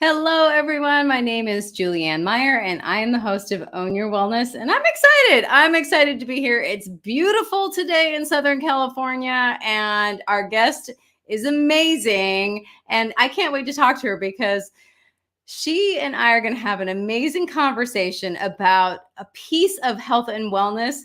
Hello, everyone. My name is Julianne Meyer, and I am the host of Own Your Wellness. And I'm excited. I'm excited to be here. It's beautiful today in Southern California, and our guest is amazing. And I can't wait to talk to her because she and I are going to have an amazing conversation about a piece of health and wellness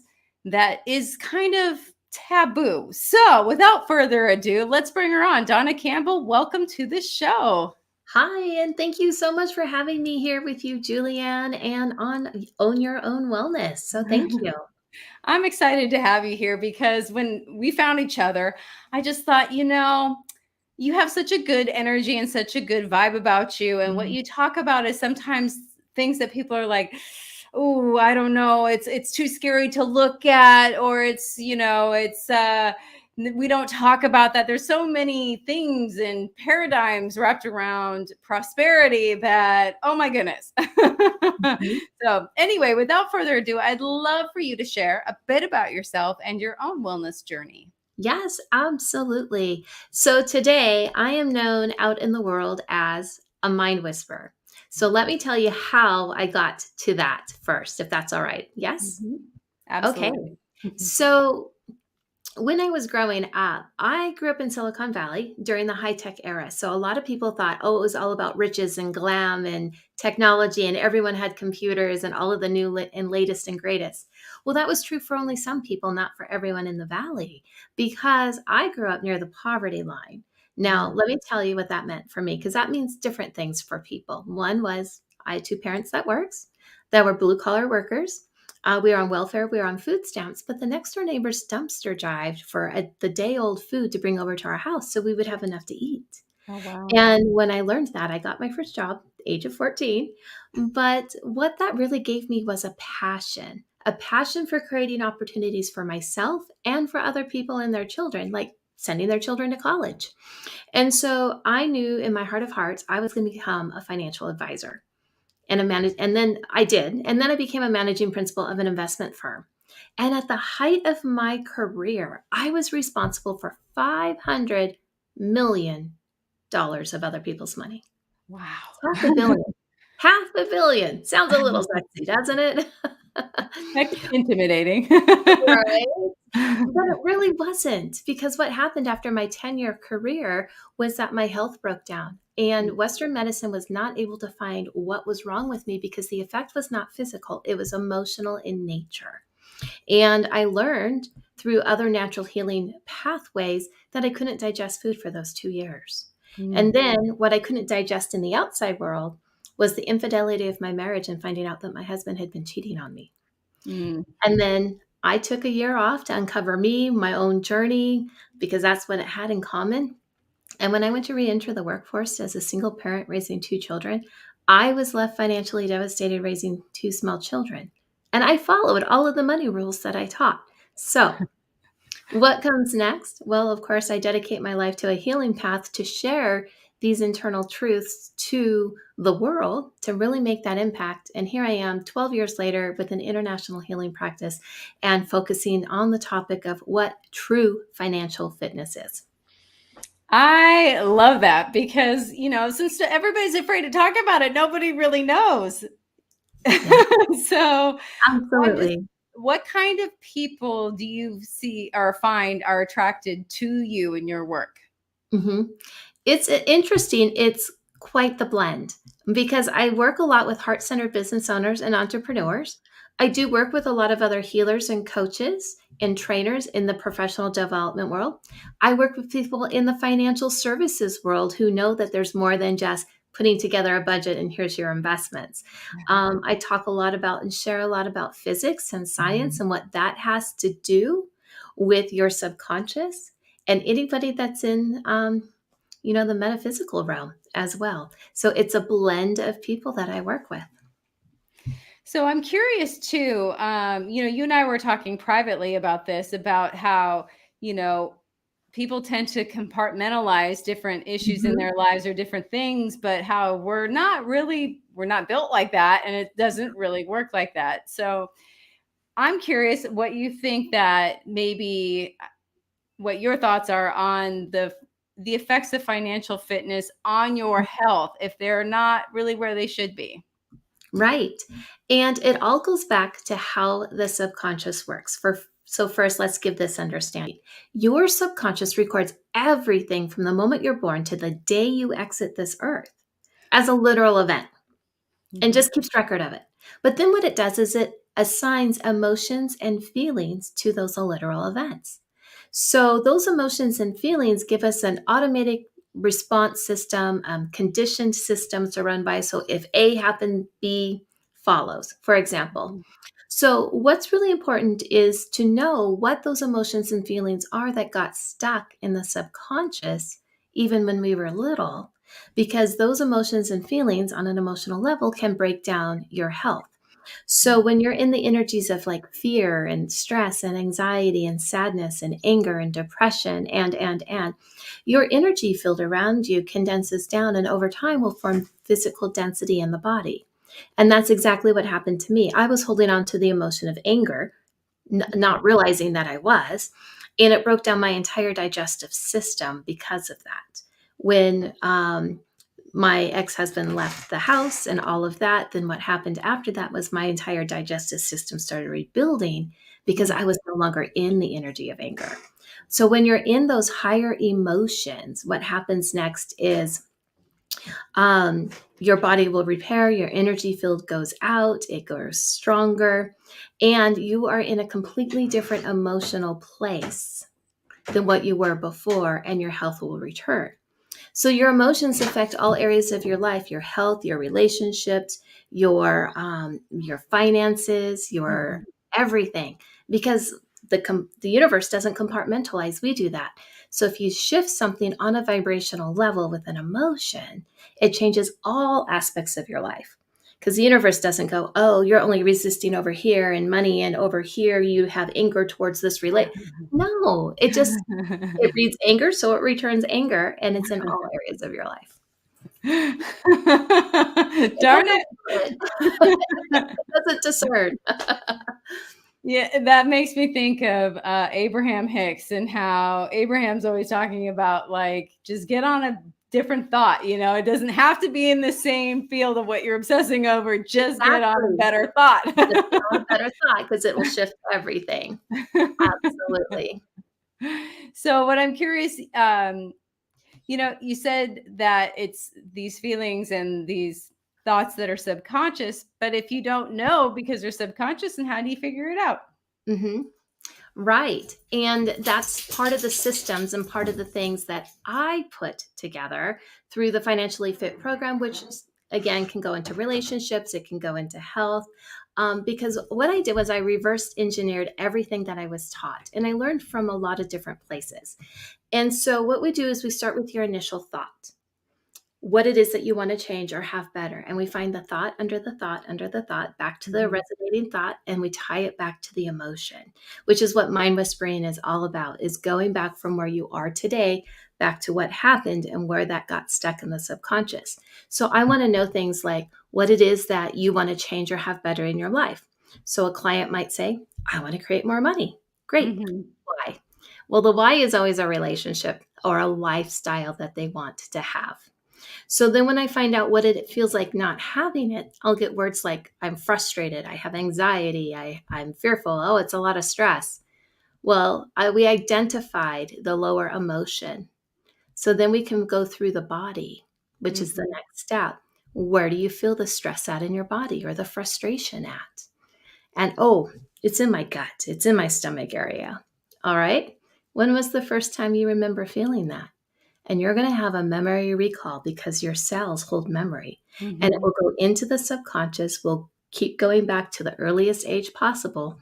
that is kind of taboo. So, without further ado, let's bring her on. Dawna Campbell, welcome to the show. Hi, and thank you so much for having me here with you, Julianne, and on Own Your Own Wellness. So thank you. I'm excited to have you here because when we found each other, I just thought, you have such a good energy and such a good vibe about you. And what Mhm. you talk about is sometimes things that people are like, oh, I don't know, it's too scary to look at, or we don't talk about that. There's so many things and paradigms wrapped around prosperity that, oh my goodness. Mhm. So anyway, without further ado, I'd love for you to share a bit about yourself and your own wellness journey. Yes, absolutely. So today I am known out in the world as a mind whisperer. So let me tell you how I got to that first, if that's all right. Yes? Mhm. Okay. Absolutely. So when I was growing up, I grew up in Silicon Valley during the high tech era. So a lot of people thought, oh, it was all about riches and glam and technology, and everyone had computers and all of the and latest and greatest. Well, that was true for only some people, not for everyone in the valley, because I grew up near the poverty line. Now, Mm. let me tell you what that meant for me, because that means different things for people. One was I had two parents that were blue collar workers. We were on welfare, we were on food stamps, but the next door neighbors dumpster dived for the day old food to bring over to our house so we would have enough to eat. Oh, wow. And when I learned that, I got my first job at the age of 14. But what that really gave me was a passion for creating opportunities for myself and for other people and their children, like sending their children to college. And so I knew in my heart of hearts, I was going to become a financial advisor and then I did. And then I became a managing principal of an investment firm. And at the height of my career, I was responsible for $500 million of other people's money. Wow. Half a billion. Half a billion. Sounds a little sexy, doesn't it? That's intimidating. Right? But it really wasn't, because what happened after my 10-year career was that my health broke down. And Western medicine was not able to find what was wrong with me because the effect was not physical, it was emotional in nature. And I learned through other natural healing pathways that I couldn't digest food for those 2 years. Mm. And then what I couldn't digest in the outside world was the infidelity of my marriage and finding out that my husband had been cheating on me. Mm. And then I took a year off to uncover me, my own journey, because that's what it had in common. And when I went to re-enter the workforce as a single parent raising two children, I was left financially devastated raising two small children. And I followed all of the money rules that I taught. So, what comes next? Well, of course, I dedicate my life to a healing path to share these internal truths to the world to really make that impact. And here I am 12 years later with an international healing practice and focusing on the topic of what true financial fitness is. I love that because, since everybody's afraid to talk about it, nobody really knows. Yeah, So, I'm just, absolutely. what kind of people do you see or find are attracted to you in your work? Mhm. It's interesting. It's quite the blend because I work a lot with heart centered business owners and entrepreneurs. I do work with a lot of other healers and coaches and trainers in the professional development world. I work with people in the financial services world who know that there's more than just putting together a budget and here's your investments. I talk a lot about and share a lot about physics and science and what that has to do with your subconscious and anybody that's in the metaphysical realm as well. So it's a blend of people that I work with. So I'm curious too. You and I were talking privately about this, about how, you know, people tend to compartmentalize different issues in Mhm. their lives or different things, but how we're not built like that. And it doesn't really work like that. So I'm curious what you think that maybe what your thoughts are on the effects of financial fitness on your health if they're not really where they should be? Right. And it all goes back to how the subconscious works. So first, let's give this understanding. Your subconscious records everything from the moment you're born to the day you exit this earth as a literal event and just keeps record of it. But then what it does is it assigns emotions and feelings to those literal events. So those emotions and feelings give us an automatic response system, conditioned systems to run by. So if A happened, B follows, for example. So what's really important is to know what those emotions and feelings are that got stuck in the subconscious, even when we were little, because those emotions and feelings on an emotional level can break down your health. So when you're in the energies of like fear and stress and anxiety and sadness and anger and depression and your energy field around you condenses down and over time will form physical density in the body. And that's exactly what happened to me. I was holding on to the emotion of anger, not realizing that I was, and it broke down my entire digestive system because of that. When my ex-husband left the house and all of that, then what happened after that was my entire digestive system started rebuilding because I was no longer in the energy of anger. So when you're in those higher emotions, what happens next is your body will repair, your energy field goes out, it grows stronger, and you are in a completely different emotional place than what you were before, and your health will return. So your emotions affect all areas of your life, your health, your relationships, your finances, your everything, because the universe doesn't compartmentalize. We do that. So if you shift something on a vibrational level with an emotion, it changes all aspects of your life. Because the universe doesn't go, oh, you're only resisting over here and money, and over here you have anger towards this No, it reads anger, so it returns anger, and it's in all areas of your life. Darn it. It doesn't discern. Yeah, that makes me think of Abraham Hicks and how Abraham's always talking about like just get on a different thought. You know, it doesn't have to be in the same field of what you're obsessing over. Just get on a better thought. Just get on a better thought because it will shift everything. Absolutely. So, what I'm curious, you said that it's these feelings and these thoughts that are subconscious, but if you don't know because they're subconscious, then how do you figure it out? Mm-hmm. Right. And that's part of the systems and part of the things that I put together through the Financially Fit program, which again can go into relationships, it can go into health. Because what I did was I reverse engineered everything that I was taught, and I learned from a lot of different places. And so, what we do is we start with your initial thought, what it is that you want to change or have better. And we find the thought under the thought under the thought back to the resonating thought, and we tie it back to the emotion, which is what mind whispering is all about, is going back from where you are today back to what happened and where that got stuck in the subconscious. So I want to know things like what it is that you want to change or have better in your life. So a client might say, I want to create more money. Great. Why? Well, the why is always a relationship or a lifestyle that they want to have. So then when I find out what it feels like not having it, I'll get words like, I'm frustrated, I have anxiety, I'm fearful, oh, it's a lot of stress. Well, we identified the lower emotion. So then we can go through the body, which is the next step. Where do you feel the stress at in your body or the frustration at? And oh, it's in my gut, it's in my stomach area. All right. When was the first time you remember feeling that? And you're going to have a memory recall because your cells hold memory, and it will go into the subconscious. We'll keep going back to the earliest age possible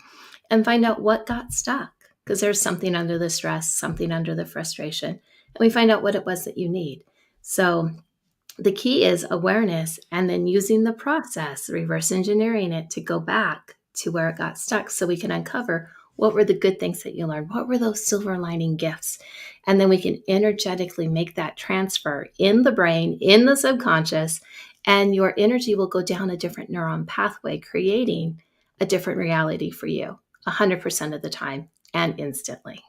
and find out what got stuck, because there's something under the stress, something under the frustration, and we find out what it was that you need. So the key is awareness, and then using the process, reverse engineering it to go back to where it got stuck so we can uncover what were the good things that you learned? What were those silver lining gifts? And then we can energetically make that transfer in the brain, in the subconscious, and your energy will go down a different neuron pathway, creating a different reality for you 100% of the time and instantly.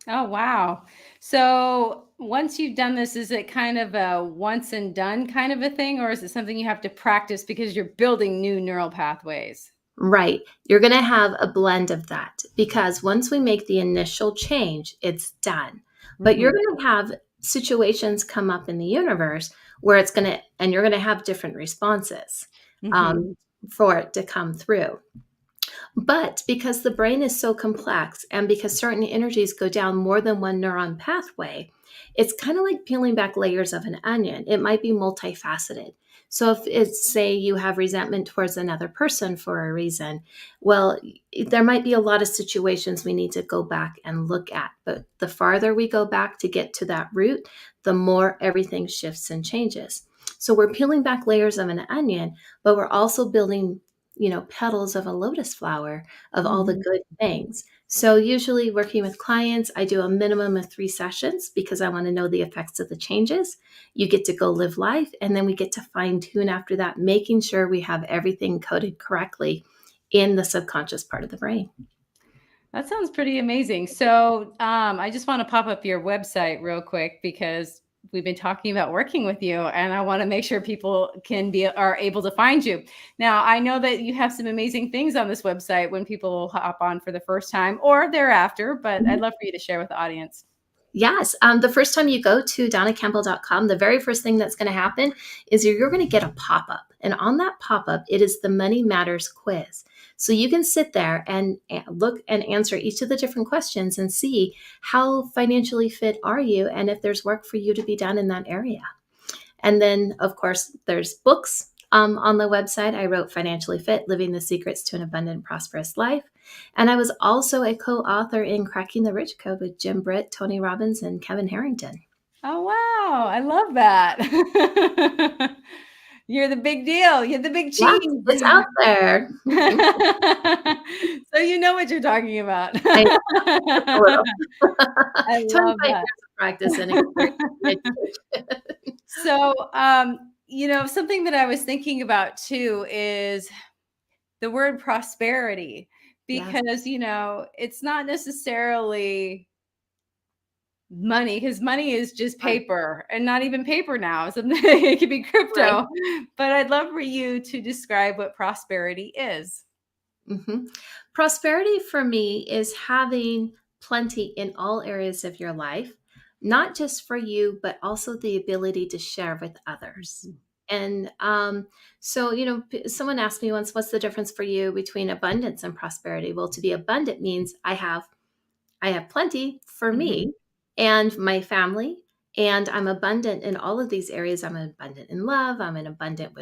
Oh, wow. So once you've done this, is it kind of a once and done kind of a thing, or is it something you have to practice because you're building new neural pathways? Right. You're going to have a blend of that because once we make the initial change, it's done. But you're Mhm. going to have situations come up in the universe where it's going to, and you're going to have different responses Mhm. um, for it to come through. But because the brain is so complex and because certain energies go down more than one neuron pathway, it's kind of like peeling back layers of an onion. It might be multifaceted. So if it's, say, you have resentment towards another person for a reason, well, there might be a lot of situations we need to go back and look at. But the farther we go back to get to that root, the more everything shifts and changes. So we're peeling back layers of an onion, but we're also building, petals of a lotus flower of all the Mhm. good things. So usually working with clients, I do a minimum of 3 sessions because I want to know the effects of the changes. You get to go live life, and then we get to fine tune after that, making sure we have everything coded correctly in the subconscious part of the brain. That sounds pretty amazing. So, I just want to pop up your website real quick because we've been talking about working with you, and I want to make sure people are able to find you. Now, I know that you have some amazing things on this website when people hop on for the first time or thereafter, but I'd love for you to share with the audience. Yes. The first time you go to DawnaCampbell.com, the very first thing that's going to happen is you're going to get a pop up. And on that pop up, it is the Money Matters quiz. So you can sit there and look and answer each of the different questions and see how financially fit are you and if there's work for you to be done in that area. And then, of course, there's books on the website. I wrote Financially Fit, Living the Secrets to an Abundant, Prosperous Life. And I was also a co-author in Cracking the Rich Code with Jim Britt, Tony Robbins, and Kevin Harrington. Oh, wow. I love that. You're the big deal. You're the big Yes, it's cheese. out there. So you know what you're talking about. I know, just a little. I 25 love years that. of practice and experience in education. So, something that I was thinking about too is the word prosperity, Yes, because, it's not necessarily money, because money is just right. paper and not even paper now. Something it could be Right. crypto, but I'd love for you to describe what prosperity is. Mhm. Prosperity for me is having plenty in all areas of your life, not just for you, but also the ability to share with others. Mhm. And so, someone asked me once, what's the difference for you between abundance and prosperity? Well, to be abundant means I have plenty for Mhm. me and my family, and I'm abundant in all of these areas. I'm abundant in love. I'm an abundant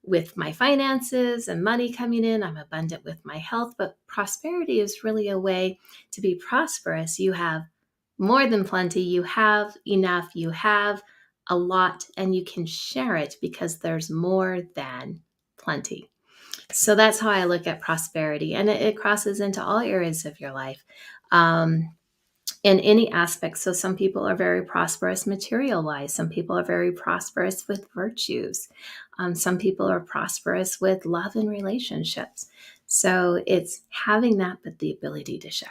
with my finances and money coming in. I'm abundant with my health, but prosperity is really a way to be prosperous. You have more than plenty, you have enough, you have a lot, and you can share it because there's more than plenty. So that's how I look at prosperity, and it crosses into all areas of your life. Um, in any aspect. So some people are very prosperous material wise. Some people are very prosperous with virtues. Some people are prosperous with love and relationships. So it's having that, but the ability to share.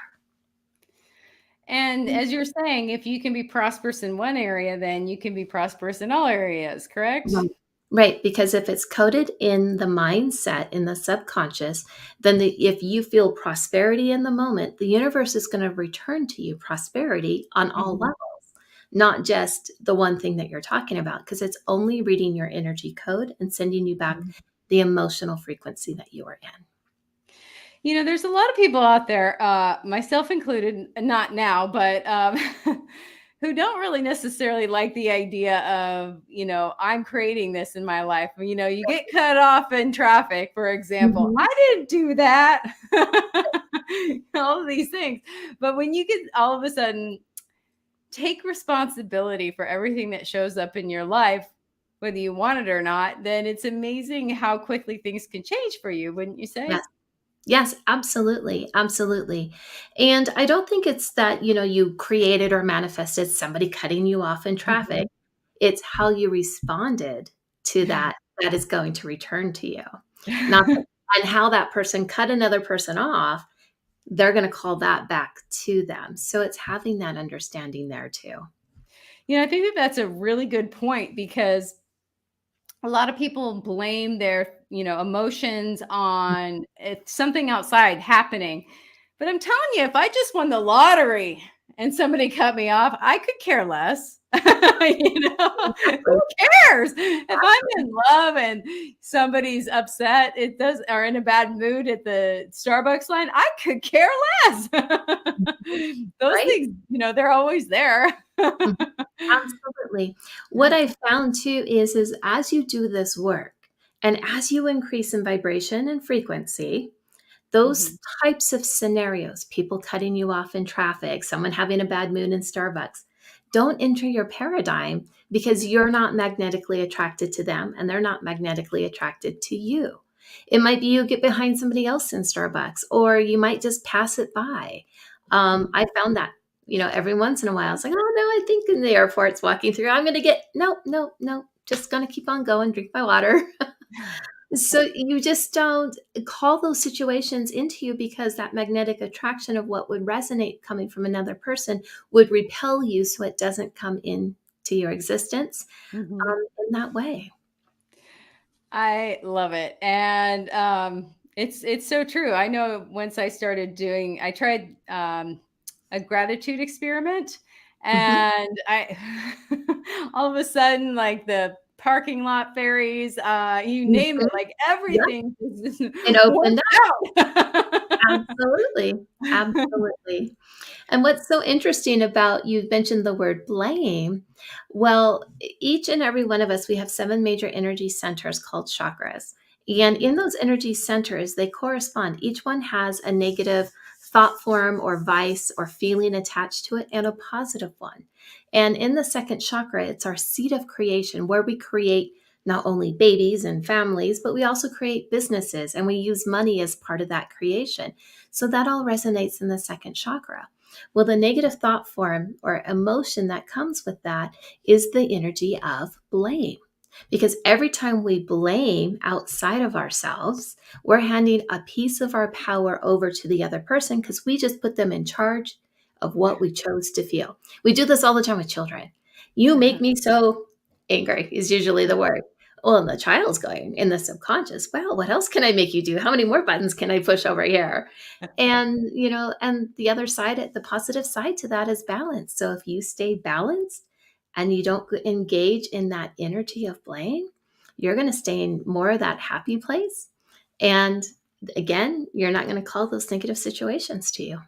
And as you're saying, if you can be prosperous in one area, then you can be prosperous in all areas, correct? Right. Right, because if it's coded in the mindset, in the subconscious, then if you feel prosperity in the moment, the universe is going to return to you prosperity on all Mhm. levels, not just the one thing that you're talking about, because it's only reading your energy code and sending you back Mhm. the emotional frequency that you are in. There's a lot of people out there, myself included, not now, but who don't really necessarily like the idea of, I'm creating this in my life. You get cut off in traffic, for example. Mhm. I didn't do that. All of these things. But when you get all of a sudden take responsibility for everything that shows up in your life, whether you want it or not, then it's amazing how quickly things can change for you, wouldn't you say? Yes. Yes, absolutely. Absolutely. And I don't think it's that, you created or manifested somebody cutting you off in traffic. Mhm. It's how you responded to that that is going to return to you. Not that, and how that person cut another person off, they're going to call that back to them. So it's having that understanding there too. I think that that's a really good point, because a lot of people blame their, emotions on something outside happening. But I'm telling you, if I just won the lottery and somebody cut me off, I could care less. Who Exactly. cares? If I'm in love and somebody's upset, it does, or in a bad mood at the Starbucks line, I could care less. Those Right? things, they're always there. Mhm. Absolutely. What I found too is as you do this work and as you increase in vibration and frequency, those Mhm. types of scenarios, people cutting you off in traffic, someone having a bad mood in Starbucks, don't enter your paradigm because you're not magnetically attracted to them and they're not magnetically attracted to you. It might be you get behind somebody else in Starbucks, or you might just pass it by. I found that, every once in a while, I was like, oh no, I think in the airport's walking through, I'm going to get, no, no, no, just going to keep on going, drink my water. So you just don't call those situations into you because that magnetic attraction of what would resonate coming from another person would repel you so it doesn't come into your existence Mhm. in that way. I love it. And it's so true. I know once I tried a gratitude experiment, Mhm. and I all of a sudden, like, the parking lot fairies, you name it, Mhm. like Yep, everything just it opened up. worked out. Absolutely. Absolutely. And what's so interesting about you mentioned the word blame. Well, each and every one of us, we have 7 major energy centers called chakras. And Mhm. in those energy centers, they correspond. Each one has a negative thought form or vice or feeling attached to it and a positive one. And in the second chakra, it's our seat of creation where we create not only babies and families, but we also create businesses and we use money as part of that creation. So that all resonates in the second chakra. Well, the negative thought form or emotion that comes with that is the energy of blame. Because every time we blame outside of ourselves, we're handing a piece of our power over to the other person because we just put them in charge of what we chose to feel. We do this all the time with children. You make me so angry, is usually the word. Well, and the child's going in the subconscious, well, what else can I make you do? How many more buttons can I push over here? And, and the other side, the positive side to that is balance. So if you stay balanced and you don't engage in that energy of blame, you're going to stay in more of that happy place. And again, you're not going to call those negative situations to you.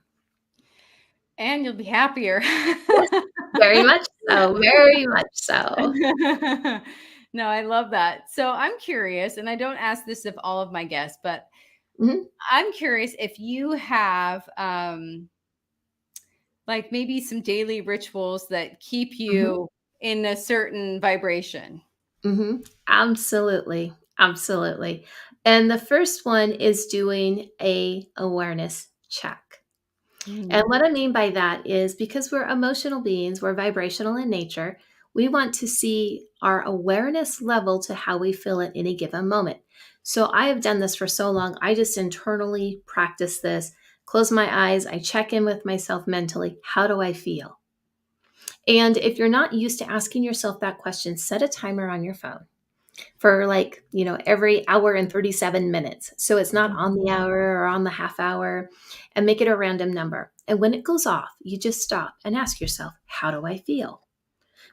And you'll be happier. Yes, very much so. Very much so. No, I love that. So I'm curious, and I don't ask this of all of my guests, but Mhm, I'm curious if you have like maybe some daily rituals that keep mhm, you in a certain vibration. mhm. Absolutely. Absolutely. And the first one is doing a awareness check. And Mhm. what I mean by that is because we're emotional beings, we're vibrational in nature, we want to see our awareness level to how we feel at any given moment. So I have done this for so long. I just internally practice this, close my eyes, I check in with myself mentally. How do I feel? And if you're not used to asking yourself that question, set a timer on your phone for like, every hour and 37 minutes. So it's not on the hour or on the half hour, and make it a random number. And when it goes off, you just stop and ask yourself, how do I feel?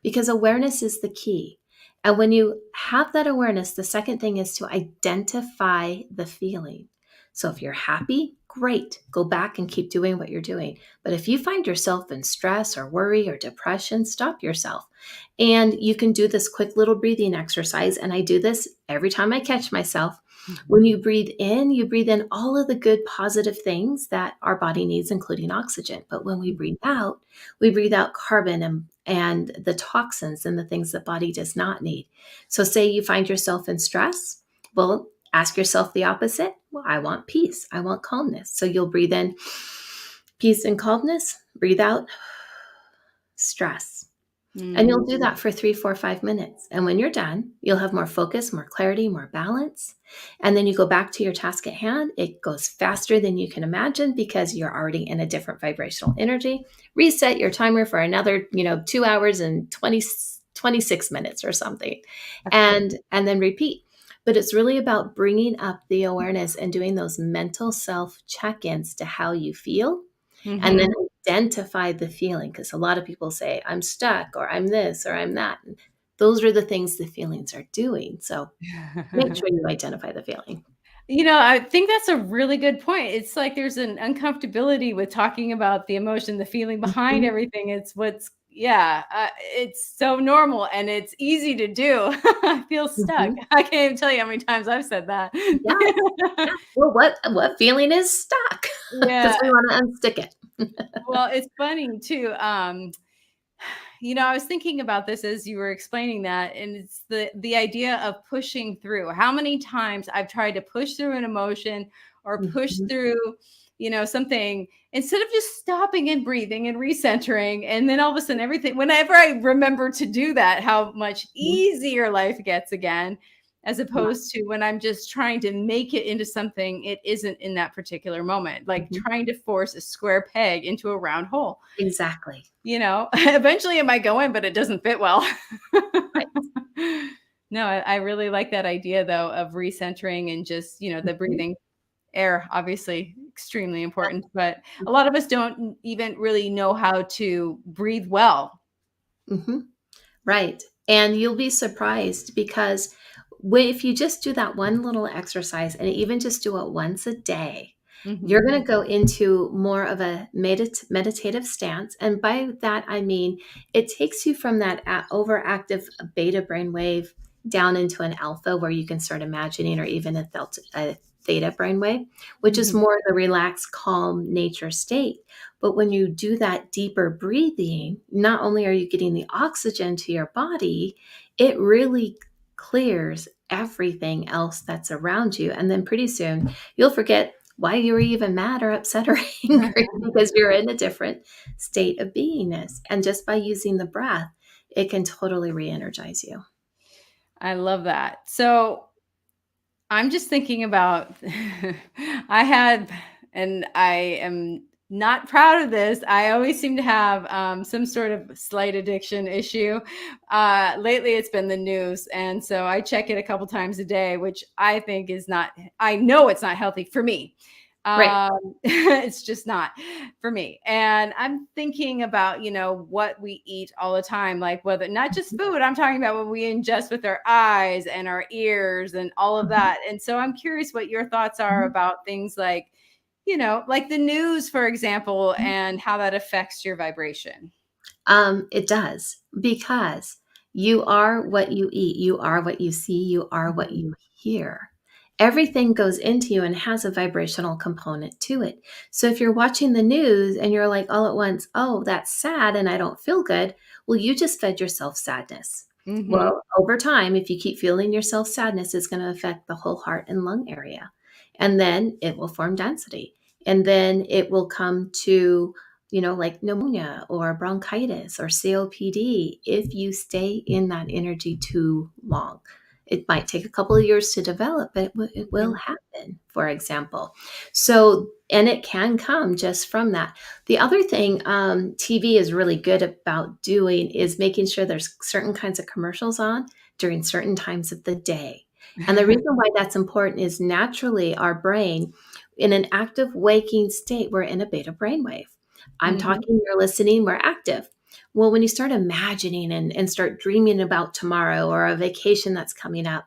Because awareness is the key. And when you have that awareness, the second thing is to identify the feeling. So if you're happy, great, go back and keep doing what you're doing. But if you find yourself in stress or worry or depression, stop yourself. And you can do this quick little breathing exercise. And I do this every time I catch myself. When you breathe in all of the good, positive things that our body needs, including oxygen. But when we breathe out carbon and the toxins and the things the body does not need. So, say you find yourself in stress, well, ask yourself the opposite. Well, I want peace, I want calmness. So, you'll breathe in peace and calmness, breathe out stress. And you'll Mm. do that for 3, 4, 5 minutes. And when you're done, you'll have more focus, more clarity, more balance. And then you go back to your task at hand. It goes faster than you can imagine because you're already in a different vibrational energy. Reset your timer for another, 2 hours and 26 minutes or something. And then repeat. But it's really about bringing up the awareness and doing those mental self check-ins to how you feel, and then Mhm. identify the feeling, because a lot of people say, I'm stuck, or I'm this, or I'm that. And those are the things the feelings are doing. So make sure you identify the feeling. I think that's a really good point. It's like there's an uncomfortability with talking about the emotion, the feeling behind Mhm, everything. It's so normal and it's easy to do. I feel stuck. mhm. I can't even tell you how many times I've said that. Yeah, yeah. Well, what feeling is stuck? Yeah. Because we want to unstick it. Well, it's funny too. I was thinking about this as you were explaining that, and it's the idea of pushing through. How many times I've tried to push through an emotion or push Mhm, through, something instead of just stopping and breathing and recentering, and then all of a sudden everything. Whenever I remember to do that, how much mhm. easier life gets again, as Yeah, opposed to when I'm just trying to make it into something it isn't in that particular moment, like mhm. trying to force a square peg into a round hole. Exactly. Eventually it might go in, but it doesn't fit well. Right. No, I really like that idea though of recentering and just, the Mhm. breathing. Air, obviously extremely Yeah. important, but a lot of us don't even really know how to breathe well. Mhm. Right. And you'll be surprised because if you just do that one little exercise and even just do it once a day, you're Mhm. going to go into more of a meditative stance. And by that, I mean it takes you from that overactive beta brainwave down into an alpha where you can start imagining, or even a theta brainwave, which is Mhm. more the relaxed, calm nature state. But when you do that deeper breathing, not only are you getting the oxygen to your body, it really clears everything else that's around you. And then pretty soon you'll forget why you were even mad or upset or angry because you're in a different state of beingness. And just by using the breath, it can totally re energize you. I love that. So I'm just thinking about I had, and I am not proud of this. I always seem to have some sort of slight addiction issue. Lately, it's been the news. And so I check it a couple times a day, which I think is not, I know it's not healthy for me. Right. It's just not for me. And I'm thinking about, what we eat all the time, like whether not just Mhm. food, I'm talking about what we ingest with our eyes and our ears and all of Mhm. that. And so I'm curious what your thoughts are Mhm. about things like, like the news, for example, Mhm. and how that affects your vibration. It does, because you are what you eat, you are what you see, you are what Mhm. you hear. Everything goes into you and has a vibrational component to it. So if you're watching the news and you're like all at once, oh, that's sad and I don't feel good, well, you just fed yourself sadness. Mhm. Well, over time, if you keep feeling yourself sadness, it's going to affect the whole heart and lung area. And then it will form density. And then it will come to like pneumonia or bronchitis or COPD if you stay in that energy too long. It might take a couple of years to develop, but it will Mhm. happen, for example. So, and it can come just from that. The other thing TV is really good about doing is making sure there's certain kinds of commercials on during certain times of the day. And the reason why that's important is naturally our brain, in an active waking state, we're in a beta brainwave. I'm Mhm. talking, you're listening, we're active. Well, when you start imagining and start dreaming about tomorrow or a vacation that's coming up,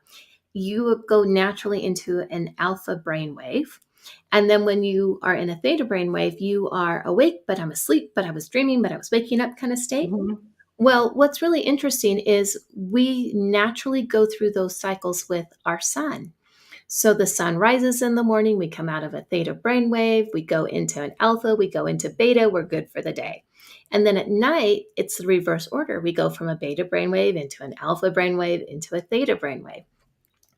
you go naturally into an alpha brainwave. And then when you are in a theta brainwave, you are awake, but I'm asleep, but I was dreaming, but I was waking up kind of state. Mhm. Well, what's really interesting is we naturally go through those cycles with our sun. So the sun rises in the morning, we come out of a theta brainwave, we go into an alpha, we go into beta, we're good for the day. And then at night, it's the reverse order. We go from a beta brainwave into an alpha brainwave into a theta brainwave.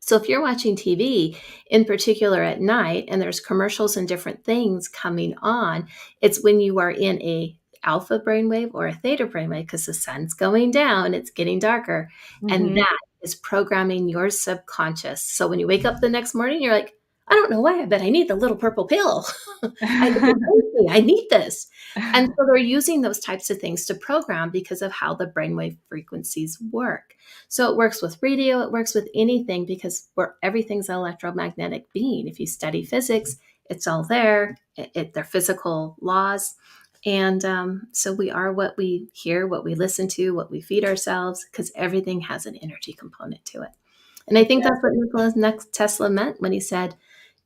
So if you're watching TV, in particular at night, and there's commercials and different things coming on, it's when you are in a alpha brainwave or a theta brainwave because the sun's going down, it's getting darker. And that is programming your subconscious. So when you wake up the next morning, you're like, I don't know why, but I need the little purple pill. I need this. And so they're using those types of things to program because of how the brainwave frequencies work. So it works with radio, it works with anything because everything's an electromagnetic being. If you study physics, it's all there. They're physical laws. And so we are what we hear, what we listen to, what we feed ourselves, because everything has an energy component to it. And I think that's what Nikola Tesla meant when he said,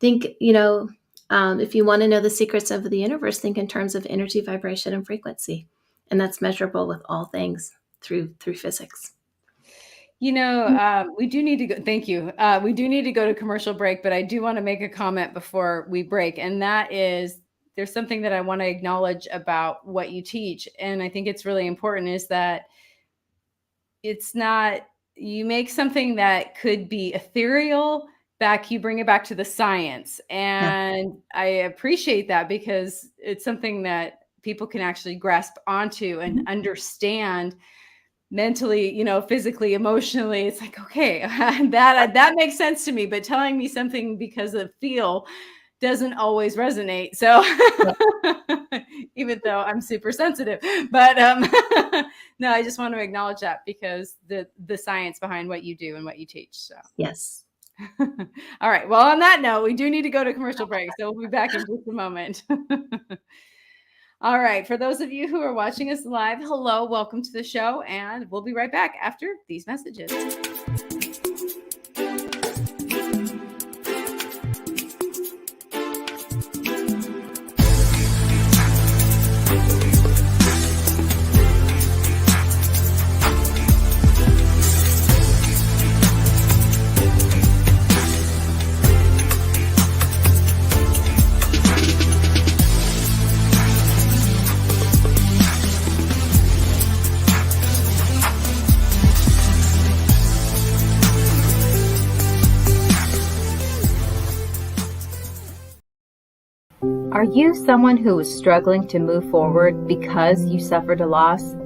think, if you want to know the secrets of the universe, think in terms of energy, vibration, and frequency. And that's measurable with all things through physics. We do need to go. Thank you. We do need to go to commercial break, but I do want to make a comment before we break. And that is, there's something that I want to acknowledge about what you teach. And I think it's really important is that it's not, you make something that could be ethereal you bring it back to the science. And I appreciate that because it's something that people can actually grasp onto and understand mentally, physically, emotionally. It's like, okay, that makes sense to me, but telling me something because of feel doesn't always resonate. So even though I'm super sensitive, but no, I just want to acknowledge that because the science behind what you do and what you teach. So yes. All right. Well, on that note, we do need to go to commercial break. So we'll be back in just a moment. All right. For those of you who are watching us live, hello, welcome to the show. And we'll be right back after these messages. Are you someone who is struggling to move forward because you suffered a loss?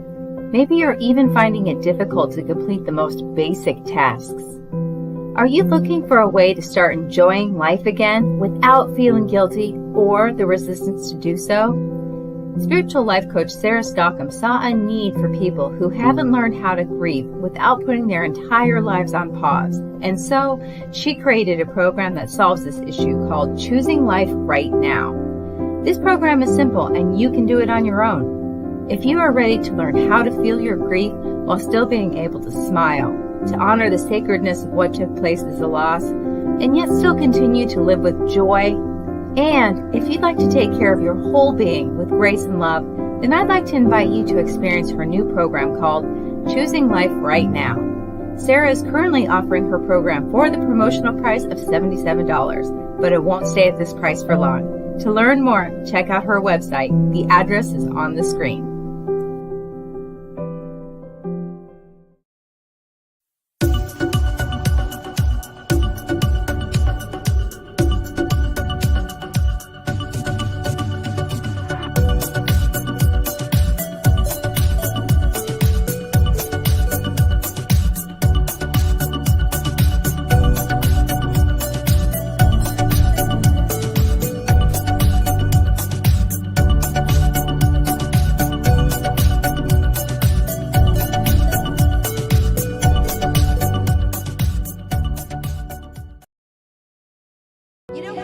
Maybe you're even finding it difficult to complete the most basic tasks. Are you looking for a way to start enjoying life again without feeling guilty or the resistance to do so? Spiritual life coach Sarah Stockham saw a need for people who haven't learned how to grieve without putting their entire lives on pause. And so she created a program that solves this issue called Choosing Life Right Now. This program is simple and you can do it on your own. If you are ready to learn how to feel your grief while still being able to smile, to honor the sacredness of what took place as a loss, and yet still continue to live with joy, and if you'd like to take care of your whole being with grace and love, then I'd like to invite you to experience her new program called Choosing Life Right Now. Sarah is currently offering her program for the promotional price of $77, but it won't stay at this price for long. To learn more, check out her website. The address is on the screen.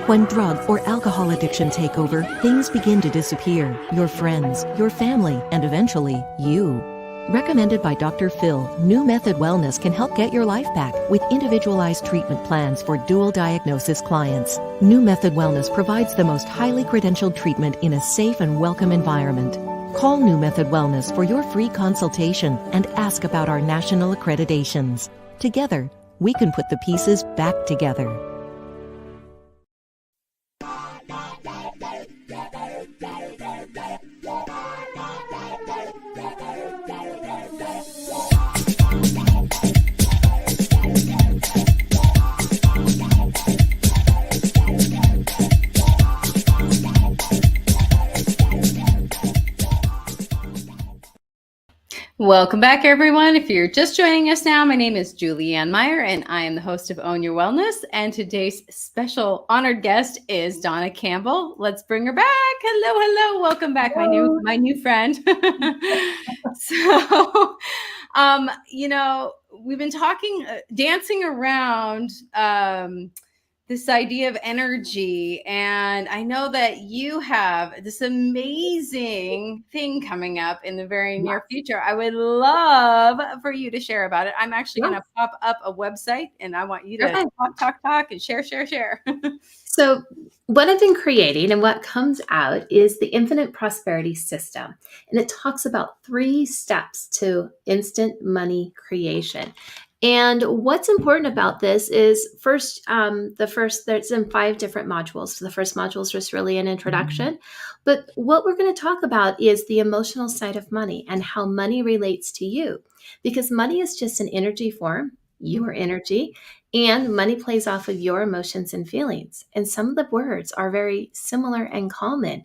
When drug or alcohol addiction take over, things begin to disappear. Your friends, your family, and eventually, you. Recommended by Dr. Phil, New Method Wellness can help get your life back with individualized treatment plans for dual diagnosis clients. New Method Wellness provides the most highly credentialed treatment in a safe and welcome environment. Call New Method Wellness for your free consultation and ask about our national accreditations. Together, we can put the pieces back together. Welcome back, everyone. If you're just joining us now, my name is Julianne Meyer, and I am the host of Own Your Wellness. And today's special honored guest is Dawna Campbell. Let's bring her back. Hello, hello. Welcome back, my new friend. So, we've been talking, dancing around this idea of energy. And I know that you have this amazing thing coming up in the very near future. I would love for you to share about it. I'm actually going to pop up a website, and I want you to talk and share. So what I've been creating and what comes out is the Infinite Prosperity System. And it talks about 3 steps to instant money creation. And what's important about this is there's in 5 different modules. So the first module is just really an introduction. But what we're going to talk about is the emotional side of money and how money relates to you. Because money is just an energy form, your energy, and money plays off of your emotions and feelings. And some of the words are very similar and common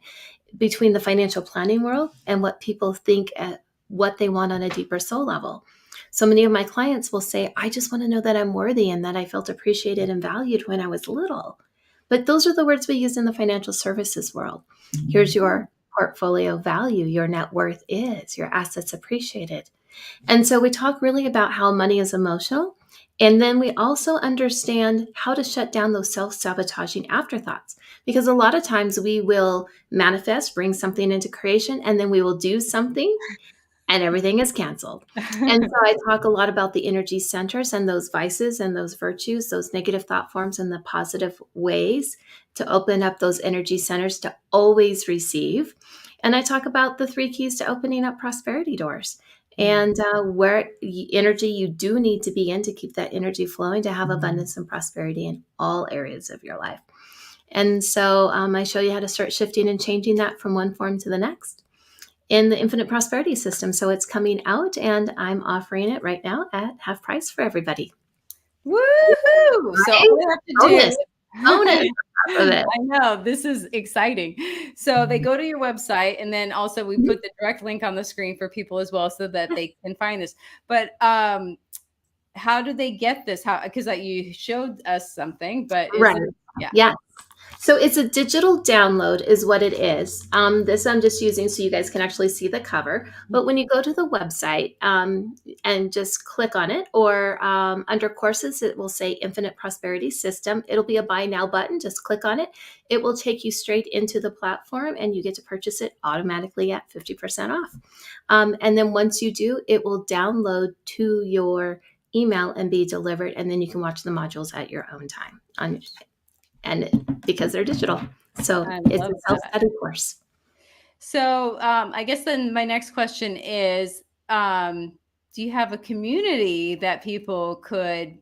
between the financial planning world and what people think at what they want on a deeper soul level. So many of my clients will say, I just want to know that I'm worthy and that I felt appreciated and valued when I was little. But those are the words we use in the financial services world. Here's your portfolio value. Your net worth is, your assets appreciated. And so we talk really about how money is emotional. And then we also understand how to shut down those self-sabotaging afterthoughts. Because a lot of times we will manifest, bring something into creation, and then we will do something and everything is canceled. And so I talk a lot about the energy centers and those vices and those virtues, those negative thought forms and the positive ways to open up those energy centers to always receive. And I talk about the 3 keys to opening up prosperity doors and where energy you do need to be in to keep that energy flowing, to have abundance and prosperity in all areas of your life. And so I show you how to start shifting and changing that from one form to the next in the Infinite Prosperity System. So it's coming out, and I'm offering it right now at half price for everybody. Woohoo! Right? So all we have to do bonus. I know, this is exciting. So they go to your website, and then also we put the direct link on the screen for people as well, so that they can find this. But how do they get this? How, because you showed us something, but yeah. So it's a digital download is what it is. This I'm just using so you guys can actually see the cover. But when you go to the website and just click on it, or under courses, it will say Infinite Prosperity System. It'll be a buy now button. Just click on it. It will take you straight into the platform, and you get to purchase it automatically at 50% off. And then once you do, it will download to your email and be delivered. And then you can watch the modules at your own time and because they're digital. So it's a self-study course. So I guess then my next question is, do you have a community that people could,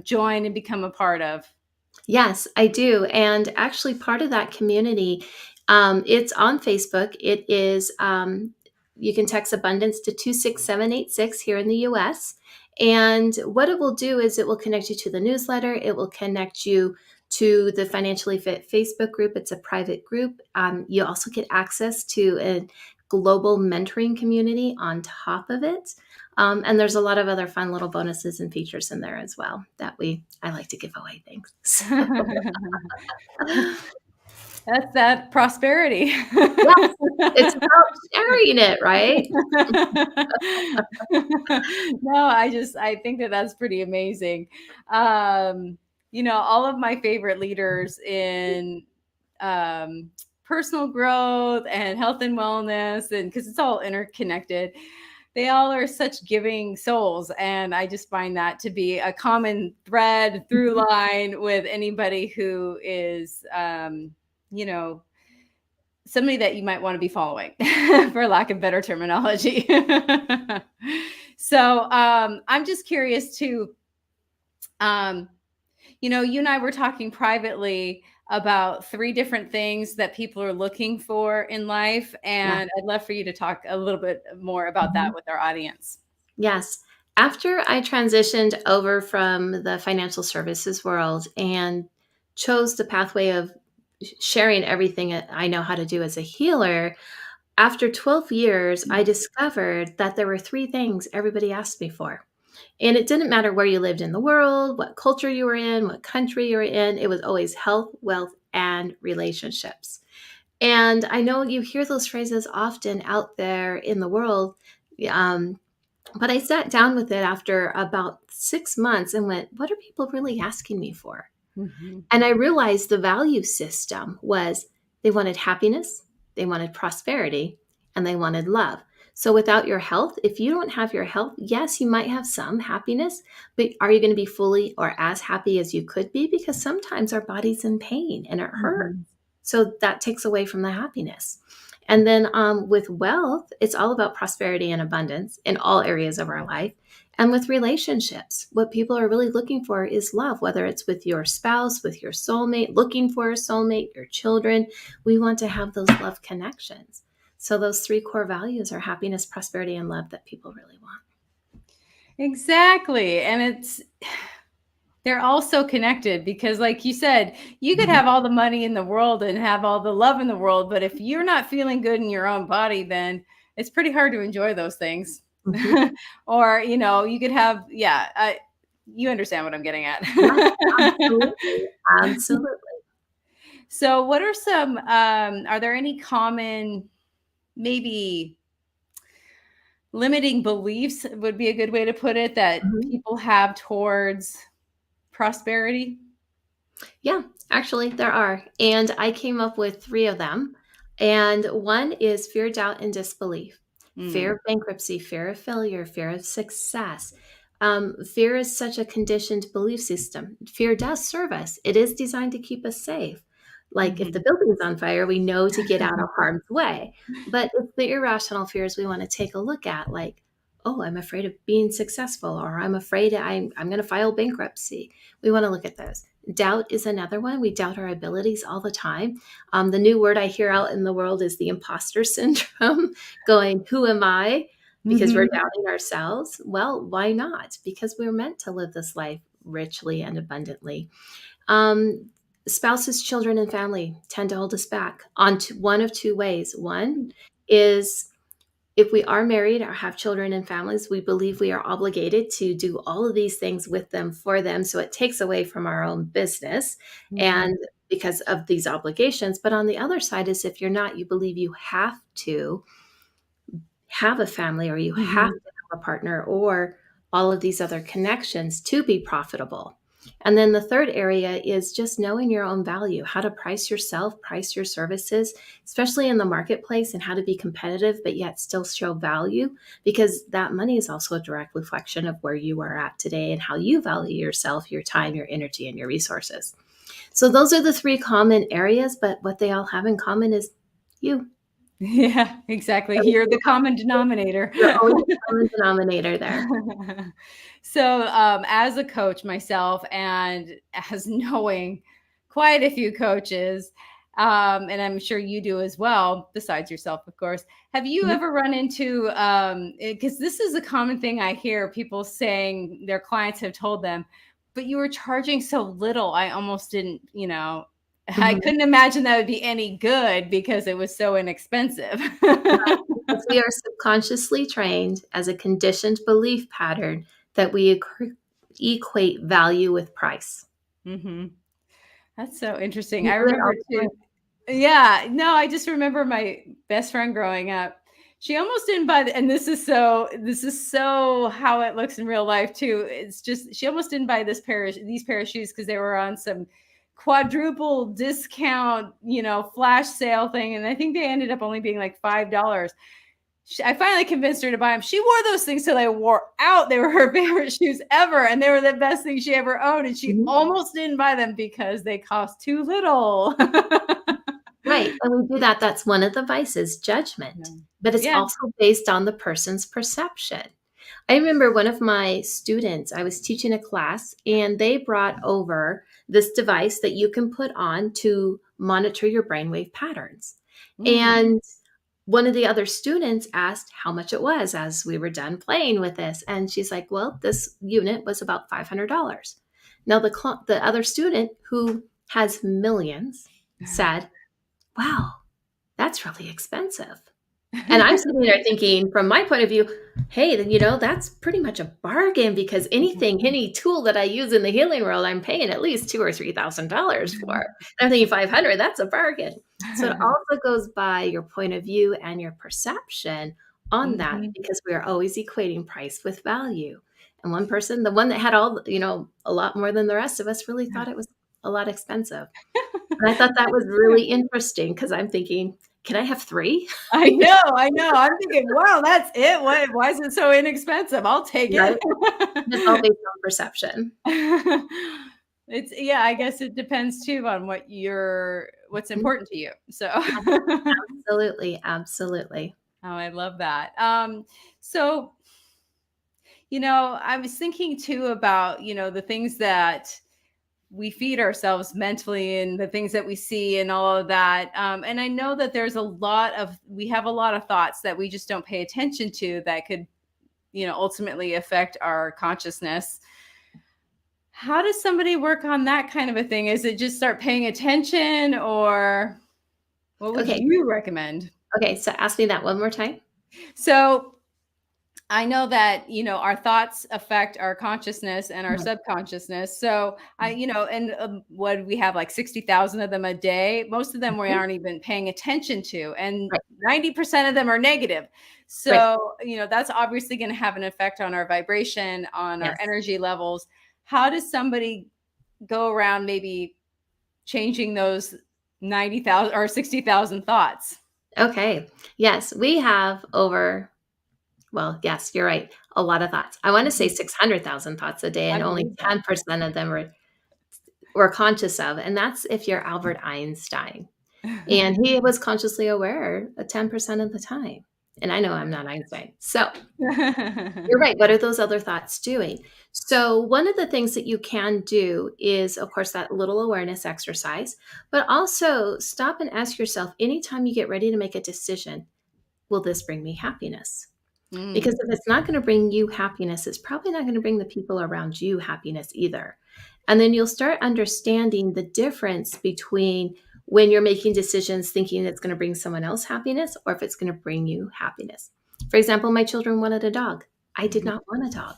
join and become a part of? Yes, I do. And actually part of that community, it's on Facebook. It is, you can text abundance to 26786 here in the US. And what it will do is it will connect you to the newsletter. It will connect you to the Financially Fit Facebook group. It's a private group. You also get access to a global mentoring community on top of it. And there's a lot of other fun little bonuses and features in there as well that I like to give away things. That's that prosperity. Yes, it's about sharing it, right? No, I think that's pretty amazing. All of my favorite leaders in personal growth and health and wellness, and because it's all interconnected, they all are such giving souls. And I just find that to be a common thread through line with anybody who is, somebody that you might want to be following, for lack of better terminology. So I'm just curious too. You and I were talking privately about 3 different things that people are looking for in life. And I'd love for you to talk a little bit more about that with our audience. Yes. After I transitioned over from the financial services world and chose the pathway of sharing everything I know how to do as a healer, After 12 years, I discovered that there were 3 things everybody asked me for. And it didn't matter where you lived in the world, what culture you were in, what country you were in. It was always health, wealth, and relationships. And I know you hear those phrases often out there in the world. Um, but I sat down with it after about 6 months and went, what are people really asking me for? Mhm. And I realized the value system was they wanted happiness, they wanted prosperity, and they wanted love. So without your health, if you don't have your health, yes, you might have some happiness, but are you going to be fully or as happy as you could be? Because sometimes our body's in pain and it hurts. Mhm. So that takes away from the happiness. And then with wealth, it's all about prosperity and abundance in all areas of our life. And with relationships, what people are really looking for is love, whether it's with your spouse, with your soulmate, looking for a soulmate, your children. We want to have those love connections. So those 3 core values are happiness, prosperity, and love that people really want. Exactly. And they're all so connected because, like you said, you could have all the money in the world and have all the love in the world, but if you're not feeling good in your own body, then it's pretty hard to enjoy those things. Mhm. Or, you could have, you understand what I'm getting at. Yes, absolutely. Absolutely. So, what are are there any common, maybe limiting beliefs would be a good way to put it, that Mhm. people have towards prosperity? Yeah, actually, there are. And I came up with 3 of them. And one is fear, doubt, and disbelief. Fear Mm. of bankruptcy, fear of failure, fear of success. Fear is such a conditioned belief system. Fear does serve us, it is designed to keep us safe. Like if the Mhm. building's on fire, we know to get out of harm's way. But it's the irrational fears we want to take a look at, like, oh, I'm afraid of being successful, or I'm afraid I'm going to file bankruptcy. We want to look at those. Doubt is another one. We doubt our abilities all the time. The new word I hear out in the world is the imposter syndrome, going, who am I? Because we're Mhm. doubting ourselves. Well, why not? Because we're meant to live this life richly and abundantly. Um, Spouses, children, and family tend to hold us back on one of 2 ways. One is if we are married or have children and families, we believe we are obligated to do all of these things with them, for them. So it takes away from our own business Mhm. and because of these obligations. But on the other side is if you're not, you believe you have to have a family or you have Mhm. to have a partner or all of these other connections to be profitable. And then the third area is just knowing your own value, how to price yourself, price your services, especially in the marketplace, and how to be competitive, but yet still show value, because that money is also a direct reflection of where you are at today and how you value yourself, your time, your energy, and your resources. So those are the 3 common areas, but what they all have in common is you. Yeah, exactly. You're the common denominator. You're always the common denominator there. So, as a coach myself, and as knowing quite a few coaches, and I'm sure you do as well, besides yourself, of course, have you Mhm. ever run into, because this is a common thing I hear people saying their clients have told them, but you were charging so little, I almost didn't, I Mhm. couldn't imagine that would be any good because it was so inexpensive. Right, because we are subconsciously trained as a conditioned belief pattern that we equate value with price. Mhm. That's so interesting. You I do it all remember the too. time. Yeah, no, I just remember my best friend growing up. She almost didn't buy and this is so how it looks in real life too. It's just she almost didn't buy these pair of shoes because they were on some quadruple discount, flash sale thing. And I think they ended up only being like $5. I finally convinced her to buy them. She wore those things till they wore out. They were her favorite shoes ever, and they were the best thing she ever owned. And she Mhm. almost didn't buy them because they cost too little. Right, and we do that. That's one of the vices, judgment, Yeah. but it's Yeah. also based on the person's perception. I remember one of my students, I was teaching a class, and they brought over this device that you can put on to monitor your brainwave patterns. Mm. And one of the other students asked how much it was as we were done playing with this. And she's like, well, this unit was about $500. Now, the other student who has millions said, wow, that's really expensive. And I'm sitting there thinking, from my point of view, hey, then, that's pretty much a bargain because any tool that I use in the healing world, I'm paying at least $2,000 or $3,000 for. And I'm thinking 500, that's a bargain. So it also goes by your point of view and your perception on that, because we are always equating price with value. And one person, the one that had a lot more than the rest of us, really thought it was a lot expensive. And I thought that was really interesting because I'm thinking, can I have 3? I know. I'm thinking, wow, that's it. Why is it so inexpensive? I'll take Right? it. It's all based on perception. I guess it depends too on what's important to you. So Absolutely. Absolutely. Oh, I love that. So, I was thinking too about, the things that we feed ourselves mentally and the things that we see and all of that. And I know that we have a lot of thoughts that we just don't pay attention to that could, ultimately affect our consciousness. How does somebody work on that kind of a thing? Is it just start paying attention, or what would you recommend? Okay. So ask me that one more time. So I know that, our thoughts affect our consciousness and our subconsciousness. So what we have, like 60,000 of them a day. Most of them we aren't even paying attention to, and 90% of them are negative. So, that's obviously going to have an effect on our vibration, on our energy levels. How does somebody go around maybe changing those 90,000 or 60,000 thoughts? Okay. Yes. We have yes, you're right. A lot of thoughts. I want to say 600,000 thoughts a day, and only 10% of them we're conscious of. And that's if you're Albert Einstein. And he was consciously aware 10% of the time. And I know I'm not Einstein. So you're right. What are those other thoughts doing? So one of the things that you can do is, of course, that little awareness exercise, but also stop and ask yourself, anytime you get ready to make a decision, will this bring me happiness? Because if it's not going to bring you happiness, it's probably not going to bring the people around you happiness either. And then you'll start understanding the difference between when you're making decisions thinking it's going to bring someone else happiness, or if it's going to bring you happiness. For example, my children wanted a dog. I did not want a dog.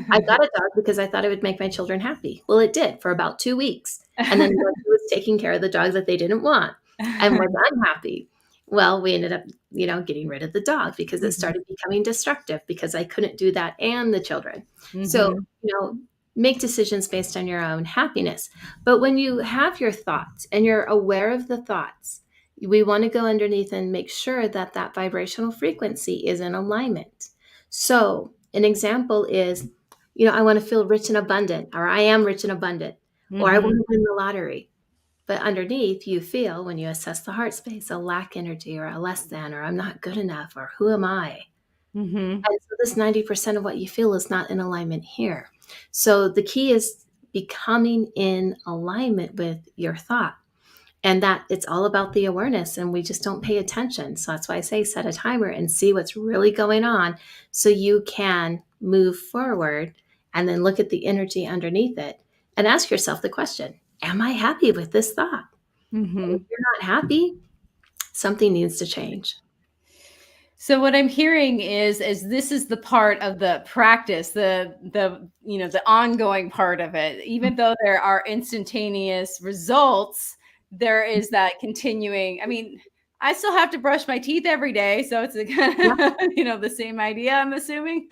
I got a dog because I thought it would make my children happy. Well, it did for about 2 weeks. And then I was taking care of the dog that they didn't want and was unhappy. Well, we ended up, getting rid of the dog because it started becoming destructive because I couldn't do that and the children. So, make decisions based on your own happiness. But when you have your thoughts and you're aware of the thoughts, we want to go underneath and make sure that that vibrational frequency is in alignment. So an example is, I want to feel rich and abundant, or I am rich and abundant, or I want to win the lottery. But underneath, you feel, when you assess the heart space, a lack energy, or a less than, or I'm not good enough, or who am I? And so this 90% of what you feel is not in alignment here. So the key is becoming in alignment with your thought, and that it's all about the awareness, and we just don't pay attention. So that's why I say set a timer and see what's really going on so you can move forward and then look at the energy underneath it and ask yourself the question, am I happy with this thought? If you're not happy, something needs to change. So what I'm hearing is this is the part of the practice, the ongoing part of it. Even though there are instantaneous results, there is that continuing. I mean, I still have to brush my teeth every day, so it's the same idea, I'm assuming.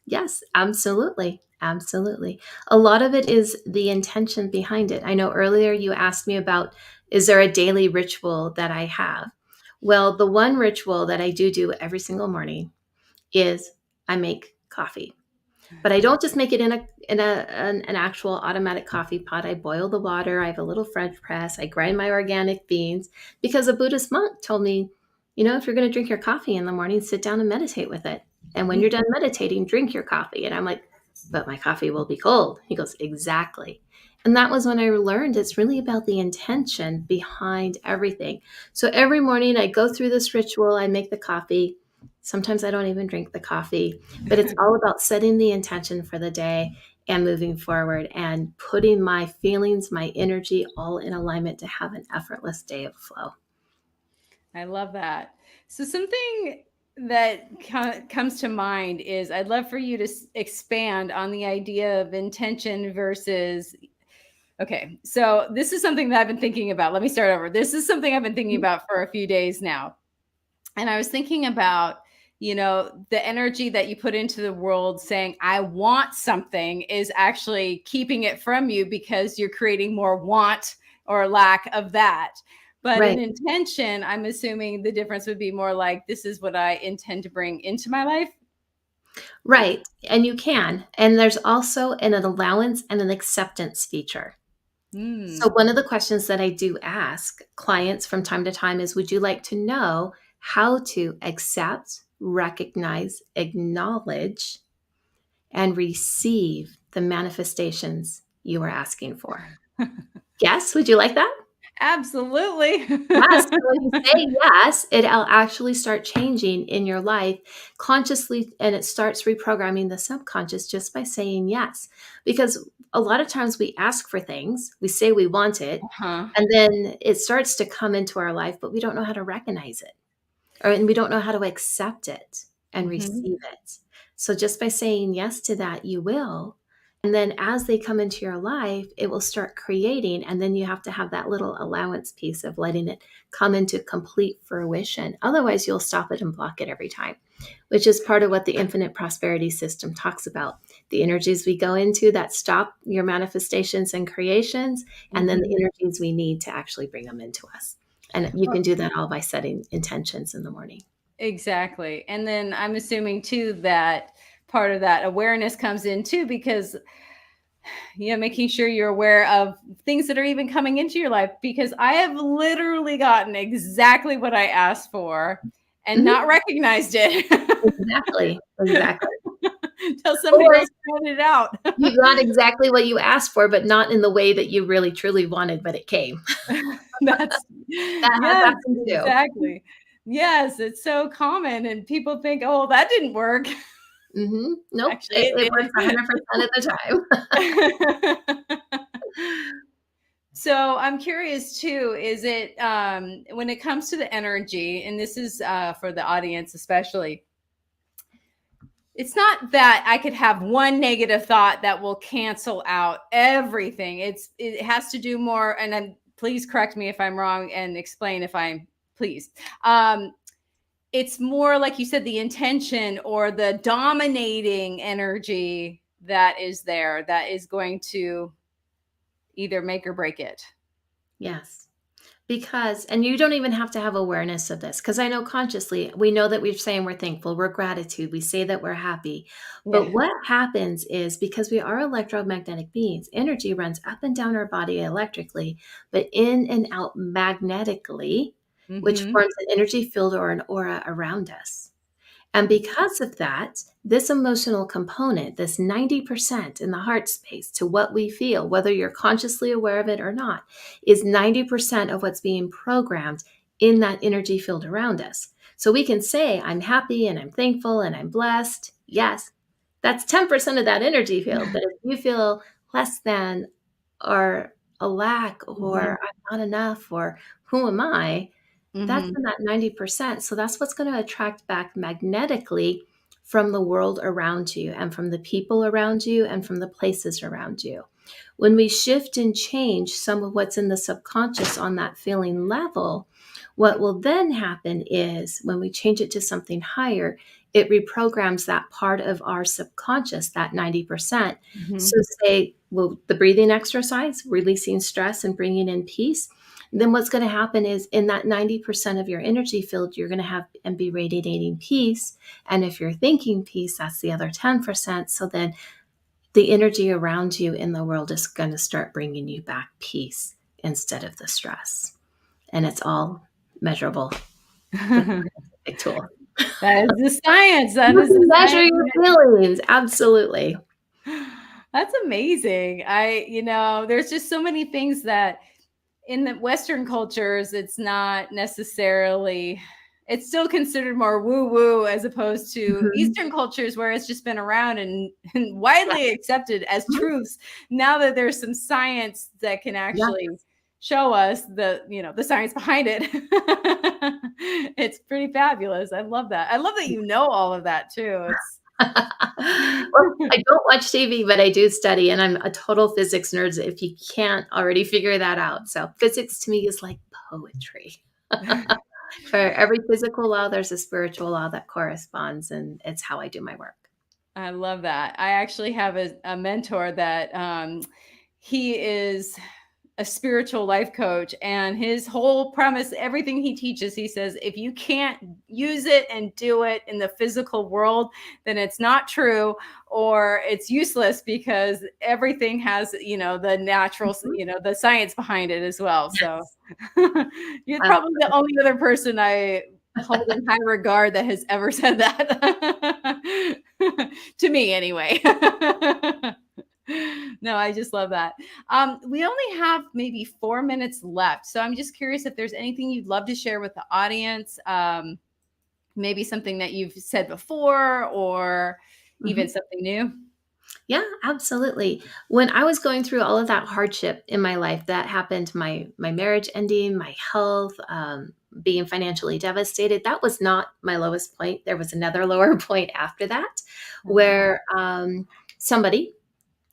Yes, absolutely. Absolutely. A lot of it is the intention behind it. I know earlier you asked me about, is there a daily ritual that I have? Well, the one ritual that I do every single morning is I make coffee. But I don't just make it in an actual automatic coffee pot. I boil the water. I have a little French press. I grind my organic beans because a Buddhist monk told me, if you're going to drink your coffee in the morning, sit down and meditate with it. And when you're done meditating, drink your coffee. And I'm like, but my coffee will be cold. He goes, exactly. And that was when I learned it's really about the intention behind everything. So every morning I go through this ritual. I make the coffee. Sometimes I don't even drink the coffee, but it's all about setting the intention for the day and moving forward and putting my feelings, my energy all in alignment to have an effortless day of flow. I love that. So something that comes to mind is I'd love for you to expand on the idea of intention versus. Okay, so this is something that I've been thinking about. Let me start over. This is something I've been thinking about for a few days now. And I was thinking about, the energy that you put into the world saying, I want something, is actually keeping it from you because you're creating more want or lack of that. But Right. in intention, I'm assuming the difference would be more like, this is what I intend to bring into my life. Right. And you can. And there's also an allowance and an acceptance feature. So one of the questions that I do ask clients from time to time is, would you like to know how to accept, recognize, acknowledge, and receive the manifestations you are asking for? Yes? Would you like that? Absolutely. Yes. So when you say yes, it'll actually start changing in your life consciously, and it starts reprogramming the subconscious just by saying yes. Because a lot of times we ask for things, we say we want it, and then it starts to come into our life, but we don't know how to recognize it, and we don't know how to accept it and receive it. So just by saying yes to that, you will. And then as they come into your life, it will start creating. And then you have to have that little allowance piece of letting it come into complete fruition. Otherwise, you'll stop it and block it every time, which is part of what the infinite prosperity system talks about. The energies we go into that stop your manifestations and creations, and then the energies we need to actually bring them into us. And you can do that all by setting intentions in the morning. Exactly. And then I'm assuming too that part of that awareness comes in too, because making sure you're aware of things that are even coming into your life, because I have literally gotten exactly what I asked for and not recognized it. Exactly. Till somebody else pointed it out. You got exactly what you asked for, but not in the way that you really truly wanted, but it came. That has happened too. Exactly. Yes, it's so common, and people think, "Oh, that didn't work." Nope, Actually, it works 100% of the time. So I'm curious too, is it when it comes to the energy, and this is for the audience especially, it's not that I could have one negative thought that will cancel out everything. It has to do more, and then please correct me if I'm wrong and explain if I'm please. It's more like you said, the intention or the dominating energy that is there that is going to either make or break it. Yes. Because, and you don't even have to have awareness of this, because I know consciously, we know that we're saying we're thankful, we're gratitude, we say that we're happy. But what happens is, because we are electromagnetic beings, energy runs up and down our body electrically, but in and out magnetically, which forms an energy field or an aura around us. And because of that, this emotional component, this 90% in the heart space to what we feel, whether you're consciously aware of it or not, is 90% of what's being programmed in that energy field around us. So we can say, I'm happy and I'm thankful and I'm blessed. Yes, that's 10% of that energy field. But if you feel less than, or a lack, or I'm not enough, or who am I? That's in that 90%. So that's what's going to attract back magnetically from the world around you, and from the people around you, and from the places around you. When we shift and change some of what's in the subconscious on that feeling level, what will then happen is, when we change it to something higher, it reprograms that part of our subconscious, that 90%. So say, well, the breathing exercise, releasing stress and bringing in peace, then what's going to happen is, in that 90% of your energy field, you're going to have and be radiating peace. And if you're thinking peace, that's the other 10%. So then the energy around you in the world is going to start bringing you back peace instead of the stress. And it's all measurable. Big tool. That is the science. That You is can the measure science. your feelings. Absolutely. That's amazing. There's just so many things that in the Western cultures, it's not necessarily, it's still considered more woo-woo as opposed to Eastern cultures, where it's just been around and widely accepted as truths. Now that there's some science that can actually show us the science behind it. It's pretty fabulous. I love that. I love that you know all of that too. It's Well, I don't watch TV, but I do study, and I'm a total physics nerd if you can't already figure that out. So physics to me is like poetry. For every physical law, there's a spiritual law that corresponds, and it's how I do my work. I love that. I actually have a mentor that he is a spiritual life coach, and his whole premise, everything he teaches, he says, if you can't use it and do it in the physical world, then it's not true, or it's useless, because everything has, the natural, the science behind it as well. So you're probably the only other person I hold in high regard that has ever said that to me anyway. No, I just love that. We only have maybe 4 minutes left. So I'm just curious if there's anything you'd love to share with the audience. Maybe something that you've said before, or even something new. Yeah, absolutely. When I was going through all of that hardship in my life, that happened, my marriage ending, my health, being financially devastated, that was not my lowest point. There was another lower point after that, where somebody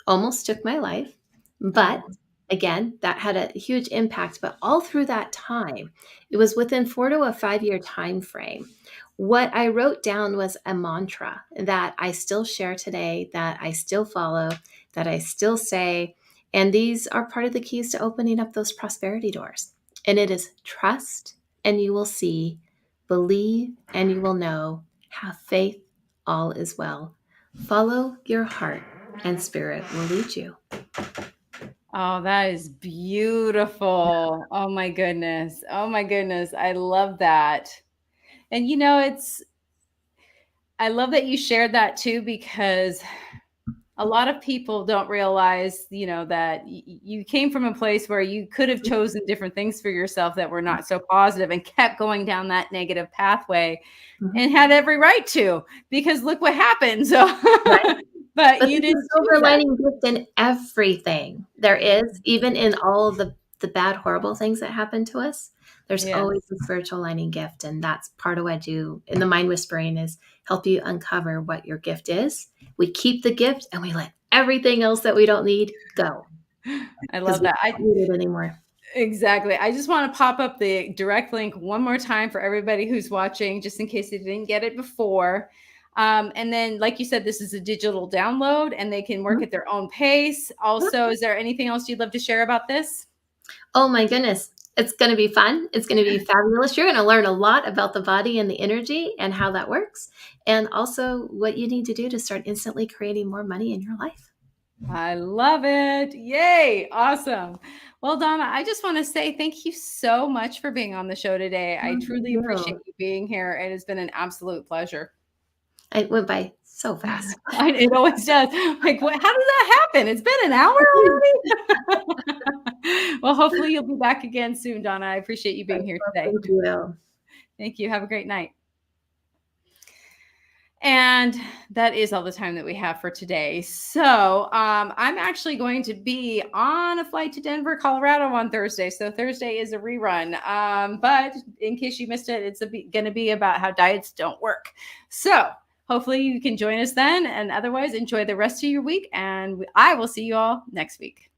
almost took my life. But again, that had a huge impact. But all through that time, it was within 4 to a 5-year time frame. What I wrote down was a mantra that I still share today, that I still follow, that I still say. And these are part of the keys to opening up those prosperity doors. And it is trust and you will see, believe and you will know, have faith, all is well. Follow your heart and spirit will lead you. Oh, that is beautiful. Oh my goodness. Oh my goodness. I love that. And I love that you shared that too, because a lot of people don't realize, that you came from a place where you could have chosen different things for yourself that were not so positive, and kept going down that negative pathway, and had every right to, because look what happened. So, Right. but you didn't. Silver lining gift in everything there is, even in all of the bad, horrible things that happen to us. There's always a spiritual lining gift, and that's part of what I do in the Mind Whispering, is help you uncover what your gift is. We keep the gift and we let everything else that we don't need go. I love that. I don't need it anymore. Exactly. I just want to pop up the direct link one more time for everybody who's watching, just in case they didn't get it before. And then, like you said, this is a digital download and they can work at their own pace. Also, is there anything else you'd love to share about this? Oh my goodness. It's going to be fun. It's going to be fabulous. You're going to learn a lot about the body and the energy and how that works. And also what you need to do to start instantly creating more money in your life. I love it. Yay. Awesome. Well, Dawna, I just want to say thank you so much for being on the show today. I truly appreciate you being here. It has been an absolute pleasure. It went by so fast. It always does. Like, how did that happen? It's been an hour already. Well, hopefully you'll be back again soon, Dawna. I appreciate you being here today. Thank you. Thank you. Have a great night. And that is all the time that we have for today. So I'm actually going to be on a flight to Denver, Colorado on Thursday. So Thursday is a rerun. But in case you missed it, it's going to be about how diets don't work. So hopefully you can join us then. And otherwise, enjoy the rest of your week. And I will see you all next week.